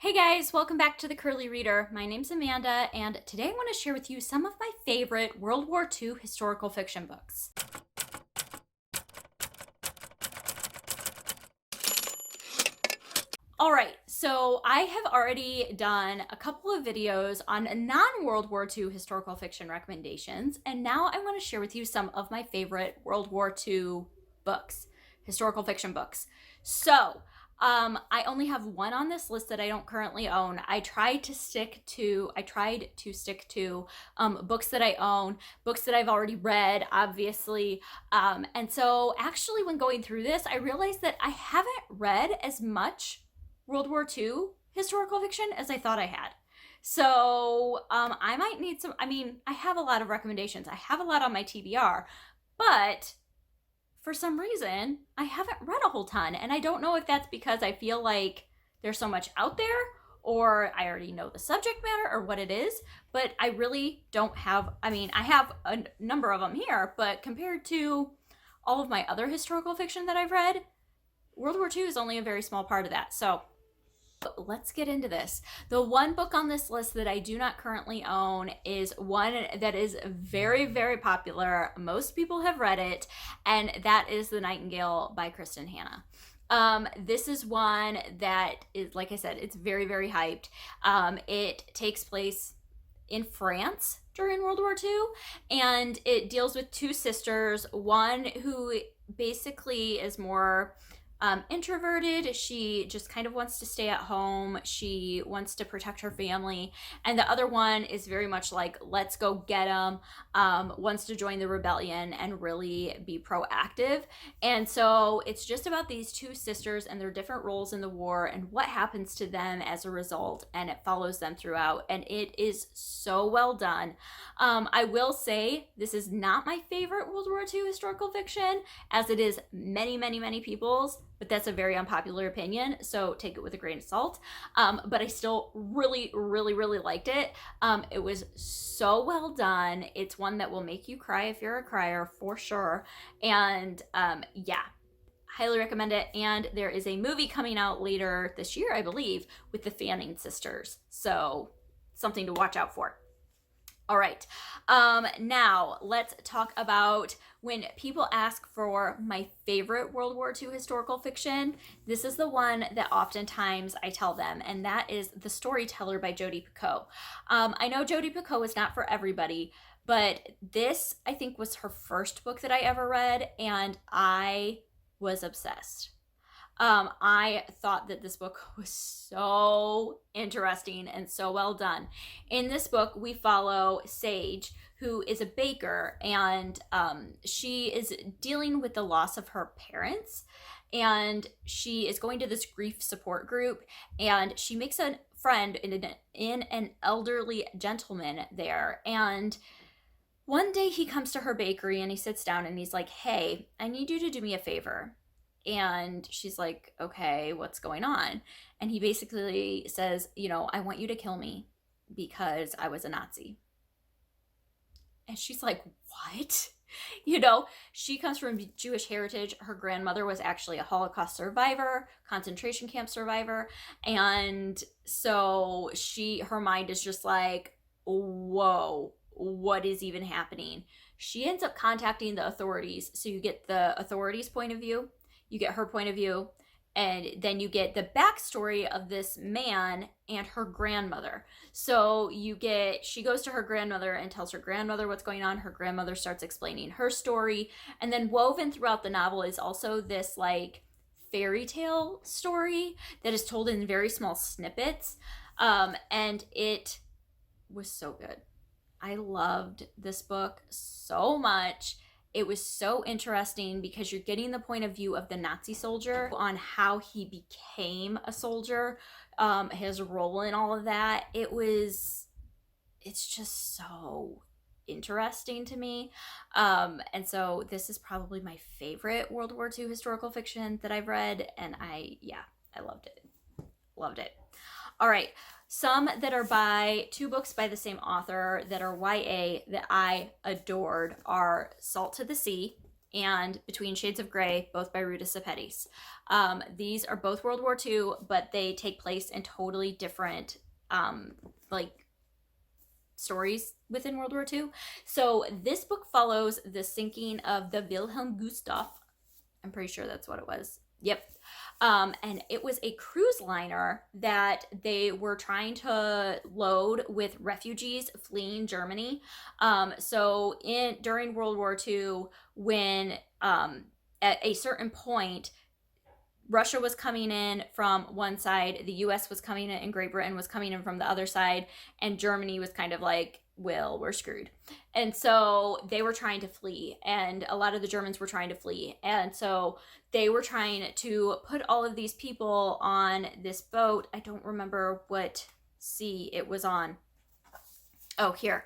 Hey guys, welcome back to the Curly Reader. My name's Amanda, and today I want to share with you some of my favorite World War II historical fiction books. Alright, so I have already done a couple of videos on non-World War II historical fiction recommendations, and now I want to share with you some of my favorite World War II books, historical fiction books. So, I only have one on this list that I don't currently own. I tried to stick to books that I own, books that I've already read, obviously. And so actually when going through this, I realized that I haven't read as much World War II historical fiction as I thought I had. So I might need some, I have a lot of recommendations. I have a lot on my TBR, but for some reason, I haven't read a whole ton. And I don't know if that's because I feel like there's so much out there, or I already know the subject matter, or what it is. But I really don't have, I have a number of them here, but compared to all of my other historical fiction that I've read, World War II is only a very small part of that. So let's get into this. The one book on this list that I do not currently own is one that is very, very popular. Most people have read it, and that is The Nightingale by Kristen Hanna. This is one that is, like I said, it's very, very hyped. It takes place in France during World War II, and it deals with two sisters, one who basically is more introverted. She just kind of wants to stay at home. She wants to protect her family. And the other one is very much like, let's go get them, wants to join the rebellion and really be proactive. And so it's just about these two sisters and their different roles in the war and what happens to them as a result. And it follows them throughout. And it is so well done. I will say this is not my favorite World War II historical fiction, as it is many, many, many people's, but that's a very unpopular opinion, so take it with a grain of salt. But I still really, really, really liked it. It was so well done. It's one that will make you cry if you're a crier, for sure. And yeah, highly recommend it. And there is a movie coming out later this year, I believe, with the Fanning sisters. So something to watch out for. All right, now let's talk about when people ask for my favorite World War II historical fiction. This is the one that oftentimes I tell them, and that is The Storyteller by Jodi Picoult. I know Jodi Picoult is not for everybody, but this, I think, was her first book that I ever read, and I was obsessed. I thought that this book was so interesting and so well done. In this book, we follow Sage, who is a baker, and she is dealing with the loss of her parents, and she is going to this grief support group, and she makes a friend in an elderly gentleman there. And one day he comes to her bakery and he sits down and he's like, "Hey, I need you to do me a favor." And she's like, "Okay, what's going on?" And he basically says, "I want you to kill me because I was a Nazi." And she's like, "What?" She comes from Jewish heritage. Her grandmother was actually a Holocaust survivor, concentration camp survivor. And so her mind is just like, whoa, what is even happening? She ends up contacting the authorities. So you get the authorities' point of view, you get her point of view, and then you get the backstory of this man and her grandmother. So she goes to her grandmother and tells her grandmother what's going on. Her grandmother starts explaining her story. And then woven throughout the novel is also this like fairy tale story that is told in very small snippets. And it was so good. I loved this book so much. It was so interesting because you're getting the point of view of the Nazi soldier on how he became a soldier, his role in all of that. It's just so interesting to me. And so this is probably my favorite World War II historical fiction that I've read. And I loved it. Loved it. All right. Some that are two books by the same author that are YA that I adored are Salt to the Sea and Between Shades of Grey, both by Ruta Sepetys. These are both World War II, but they take place in totally different like stories within World War II. So this book follows the sinking of the Wilhelm Gustaf. I'm pretty sure that's what it was. Yep. And it was a cruise liner that they were trying to load with refugees fleeing Germany. So during World War II, when at a certain point, Russia was coming in from one side, the US was coming in, and Great Britain was coming in from the other side, and Germany was kind of like, well, we're screwed. And so they were trying to flee, and a lot of the Germans were trying to flee. And so they were trying to put all of these people on this boat. I don't remember what sea it was on. Oh, here.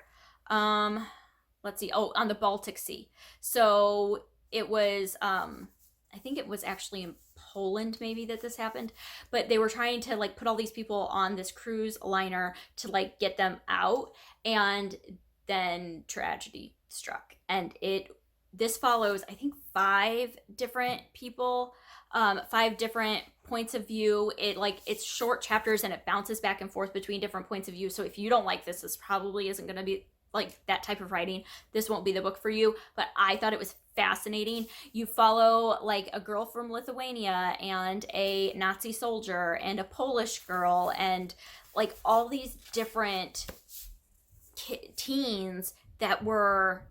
Let's see. Oh, on the Baltic Sea. So it was, I think it was actually in Poland maybe that this happened, but they were trying to like put all these people on this cruise liner to like get them out, and then tragedy struck. And this follows, I think, 5 different people, 5 different points of view. It's short chapters and it bounces back and forth between different points of view. So if you don't like this probably isn't going to be like that type of writing. This won't be the book for you, but I thought it was fascinating. You follow like a girl from Lithuania and a Nazi soldier and a Polish girl and like all these different teens that were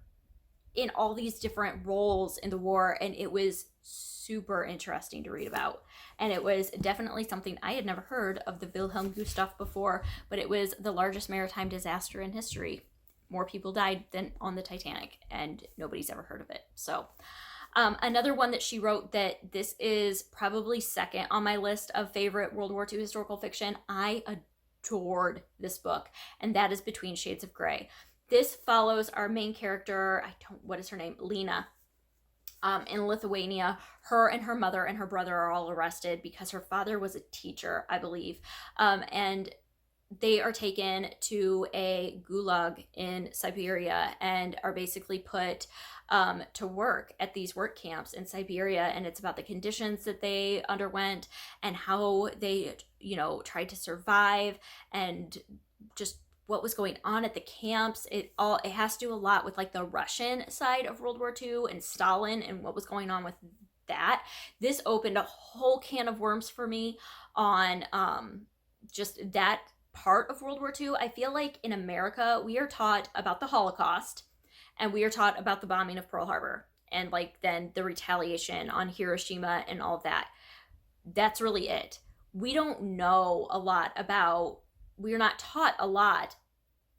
in all these different roles in the war, and it was super interesting to read about. And it was definitely something I had never heard of, the Wilhelm Gustaf, before, but it was the largest maritime disaster in history. More people died than on the Titanic, and nobody's ever heard of it. So another one that she wrote, that this is probably second on my list of favorite World War II historical fiction. I adored this book, and that is Between Shades of Grey. This follows our main character, what is her name? Lena. In Lithuania, her and her mother and her brother are all arrested because her father was a teacher, I believe. And they are taken to a gulag in Siberia and are basically put to work at these work camps in Siberia. And it's about the conditions that they underwent and how they, tried to survive, and just what was going on at the camps. It has to do a lot with like the Russian side of World War II and Stalin and what was going on with that. This opened a whole can of worms for me on just that part of World War II. I feel like in America, we are taught about the Holocaust, and we are taught about the bombing of Pearl Harbor, and like then the retaliation on Hiroshima and all of that. That's really it. We don't know a lot about, we're not taught a lot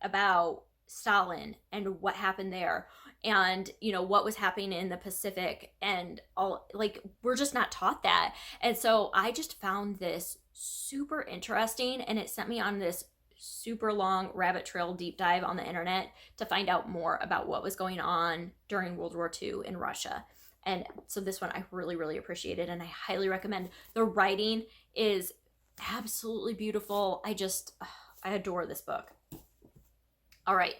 about Stalin and what happened there, and what was happening in the Pacific, and all, like, we're just not taught that. And so I just found this super interesting, and it sent me on this super long rabbit trail deep dive on the internet to find out more about what was going on during World War II in Russia. And so this one I really, really appreciated, and I highly recommend. The writing is absolutely beautiful. I adore this book. All right.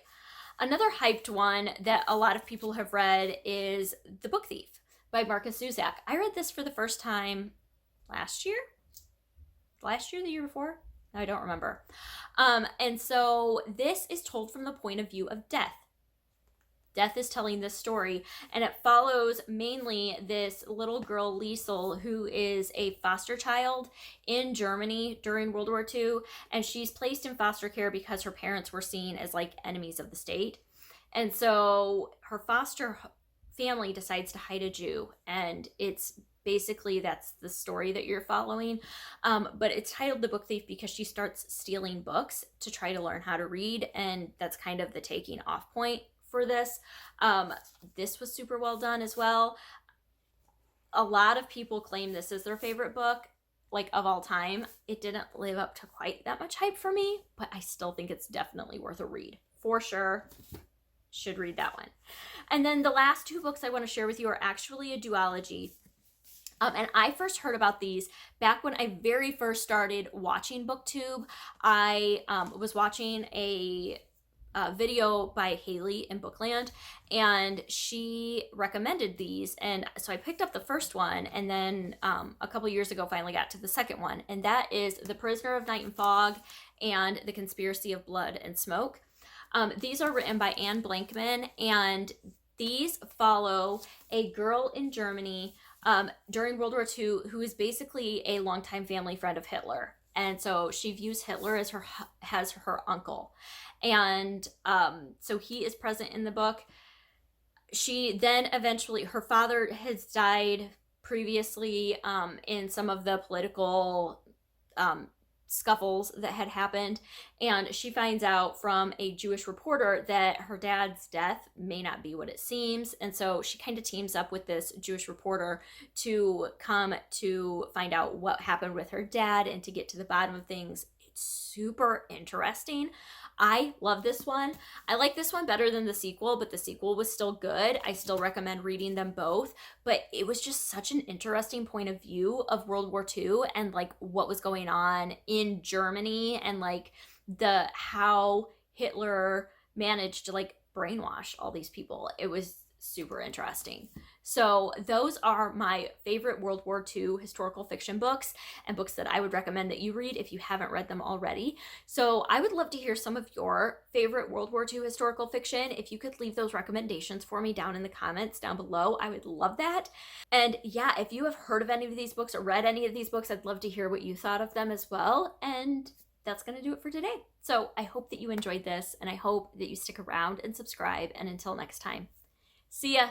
Another hyped one that a lot of people have read is The Book Thief by Markus Zusak. I read this for the first time last year, the year before? I don't remember. And so this is told from the point of view of Death. Death is telling this story, and it follows mainly this little girl, Liesel, who is a foster child in Germany during World War II, and she's placed in foster care because her parents were seen as like enemies of the state. And so her foster family decides to hide a Jew, and it's basically, that's the story that you're following. But it's titled The Book Thief because she starts stealing books to try to learn how to read, and that's kind of the taking off point for this. This was super well done as well. A lot of people claim this is their favorite book, like, of all time. It didn't live up to quite that much hype for me, but I still think it's definitely worth a read. For sure. Should read that one. And then the last 2 books I want to share with you are actually a duology. And I first heard about these back when I very first started watching BookTube. I was watching a video by Haley in Bookland, and she recommended these, and so I picked up the first one, and then a couple years ago finally got to the second one, and that is The Prisoner of Night and Fog and The Conspiracy of Blood and Smoke. These are written by Anne Blankman, and these follow a girl in Germany during World War II who is basically a longtime family friend of Hitler. And so she views Hitler as her uncle. And so he is present in the book. She then eventually, her father has died previously in some of the political scuffles that had happened, and she finds out from a Jewish reporter that her dad's death may not be what it seems, and so she kind of teams up with this Jewish reporter to come to find out what happened with her dad and to get to the bottom of things. It's super interesting. I love this one. I like this one better than the sequel, but the sequel was still good. I still recommend reading them both, but it was just such an interesting point of view of World War II and like what was going on in Germany, and like how Hitler managed to like brainwash all these people. It was super interesting. So those are my favorite World War II historical fiction books, and books that I would recommend that you read if you haven't read them already. So I would love to hear some of your favorite World War II historical fiction. If you could leave those recommendations for me down in the comments down below, I would love that. And yeah, if you have heard of any of these books or read any of these books, I'd love to hear what you thought of them as well. And that's going to do it for today. So I hope that you enjoyed this, and I hope that you stick around and subscribe. And until next time, see ya!